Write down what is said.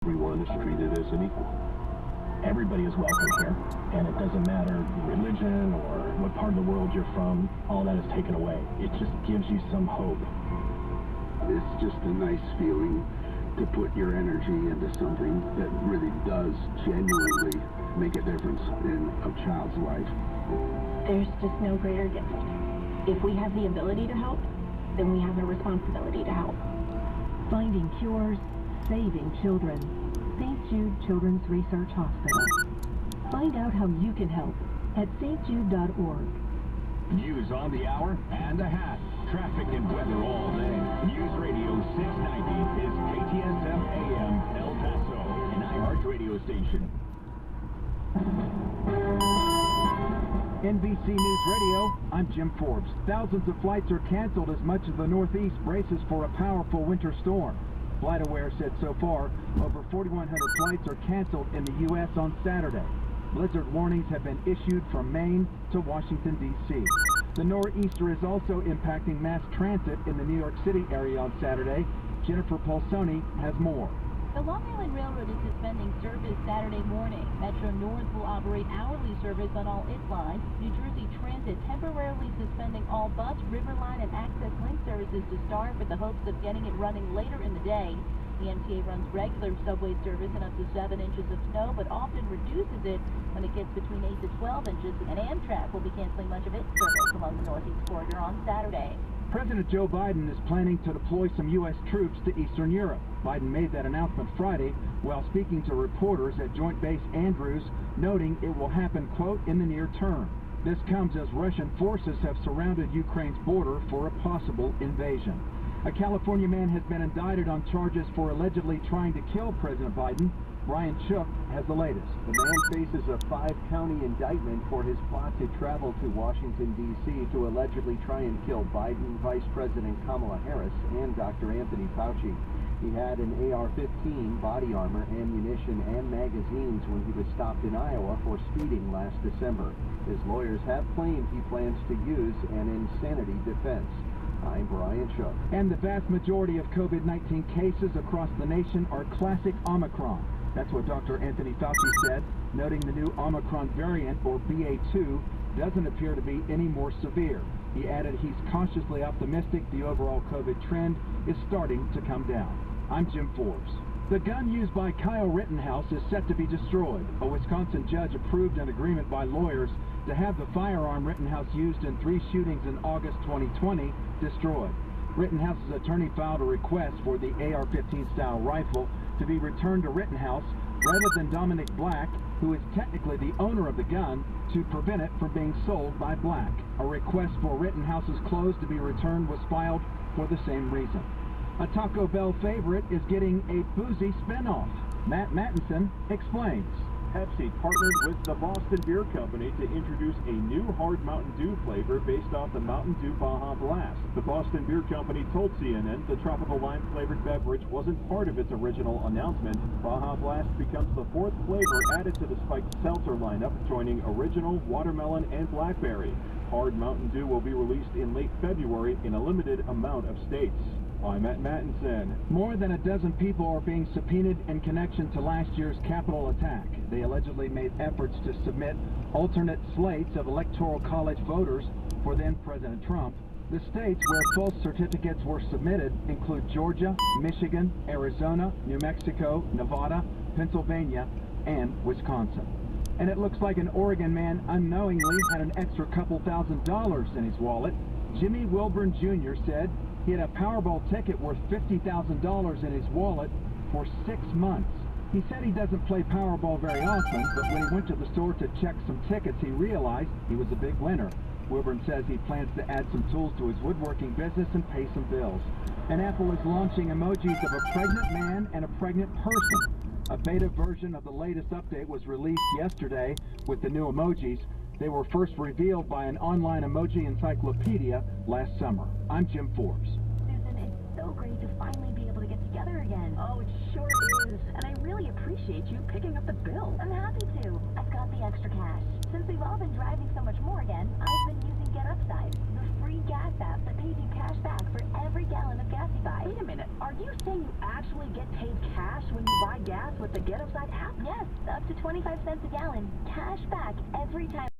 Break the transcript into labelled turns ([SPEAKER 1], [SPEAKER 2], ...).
[SPEAKER 1] Everyone is treated as an equal.
[SPEAKER 2] Everybody is welcome here, and it doesn't matter religion or what part of the world you're from. All that is taken away. It just gives you some hope.
[SPEAKER 3] It's just a nice feeling to put your energy into something that really does genuinely make a difference in a child's life.
[SPEAKER 4] There's just no greater gift. If we have the ability to help, then we have a responsibility to help.
[SPEAKER 5] Finding cures, saving children. St. Jude Children's Research Hospital. Find out how you can help at stjude.org.
[SPEAKER 6] News on the hour and a half. Traffic and weather all day. News Radio 690 is KTSF AM El Paso, an iHeart radio station.
[SPEAKER 7] NBC News Radio, I'm Jim Forbes. Thousands of flights are canceled as much of the Northeast braces for a powerful winter storm. FlightAware said so far, over 4,100 flights are canceled in the U.S. on Saturday. Blizzard warnings have been issued from Maine to Washington, D.C. The nor'easter is also impacting mass transit in the New York City area on Saturday. Jennifer Polsoni has more.
[SPEAKER 8] The Long Island Railroad is suspending service Saturday morning. Metro North will operate hourly service on all its lines. New Jersey Transit temporarily suspending all bus, Riverline, and Access Link services to start with the hopes of getting it running later in the day. The MTA runs regular subway service in up to 7 inches of snow, but often reduces it when it gets between 8 to 12 inches. And Amtrak will be canceling much of its service along the Northeast Corridor on Saturday.
[SPEAKER 7] President Joe Biden is planning to deploy some U.S. troops to Eastern Europe. Biden made that announcement Friday while speaking to reporters at Joint Base Andrews, noting it will happen, quote, in the near term. This comes as Russian forces have surrounded Ukraine's border for a possible invasion. A California man has been indicted on charges for allegedly trying to kill President Biden. Brian Shook has the latest.
[SPEAKER 9] The man faces a 5-county indictment for his plot to travel to Washington, D.C. to allegedly try and kill Biden, Vice President Kamala Harris, and Dr. Anthony Fauci. He had an AR-15, body armor, ammunition, and magazines when he was stopped in Iowa for speeding last December. His lawyers have claimed he plans to use an insanity defense. I'm Brian Shook.
[SPEAKER 7] And the vast majority of COVID-19 cases across the nation are classic Omicron. That's what Dr. Anthony Fauci said, noting the new Omicron variant, or BA2, doesn't appear to be any more severe. He added he's cautiously optimistic the overall COVID trend is starting to come down. I'm Jim Forbes. The gun used by Kyle Rittenhouse is set to be destroyed. A Wisconsin judge approved an agreement by lawyers to have the firearm Rittenhouse used in 3 shootings in August 2020 destroyed. Rittenhouse's attorney filed a request for the AR-15 style rifle to be returned to Rittenhouse rather than Dominic Black, who is technically the owner of the gun, to prevent it from being sold by Black. A request for Rittenhouse's clothes to be returned was filed for the same reason. A Taco Bell favorite is getting a boozy spinoff. Matt Mattinson explains.
[SPEAKER 10] Pepsi partnered with the Boston Beer Company to introduce a new hard Mountain Dew flavor based off the Mountain Dew Baja Blast. The Boston Beer Company told CNN the tropical lime-flavored beverage wasn't part of its original announcement. Baja Blast becomes the 4th flavor added to the spiked seltzer lineup, joining original, watermelon, and blackberry. Hard Mountain Dew will be released in late February in a limited amount of states. I'm Matt Mattinson.
[SPEAKER 7] More than a dozen people are being subpoenaed in connection to last year's Capitol attack. They allegedly made efforts to submit alternate slates of Electoral College voters for then President Trump. The states where false certificates were submitted include Georgia, Michigan, Arizona, New Mexico, Nevada, Pennsylvania, and Wisconsin. And it looks like an Oregon man unknowingly had an extra couple $1,000s in his wallet. Jimmy Wilburn Jr. said he had a Powerball ticket worth $50,000 in his wallet for 6 months. He said he doesn't play Powerball very often, but when he went to the store to check some tickets, he realized he was a big winner. Wilburn says he plans to add some tools to his woodworking business and pay some bills. And Apple is launching emojis of a pregnant man and a pregnant person. A beta version of the latest update was released yesterday with the new emojis. They were first revealed by an online emoji encyclopedia last summer. I'm Jim Forbes.
[SPEAKER 4] Susan, it's so great to finally be able to get together again.
[SPEAKER 5] Oh, it sure is. And I really appreciate you picking up the bill.
[SPEAKER 4] I'm happy to. I've got the extra cash. Since we've all been driving so much more again, I've been using
[SPEAKER 11] using Get Upside, the free gas app that pays you cash back for every gallon of gas you buy.
[SPEAKER 12] Wait a minute, are you saying you actually get paid cash when you buy gas with the Get Upside app?
[SPEAKER 11] Yes, up to 25 cents a gallon, cash back every time.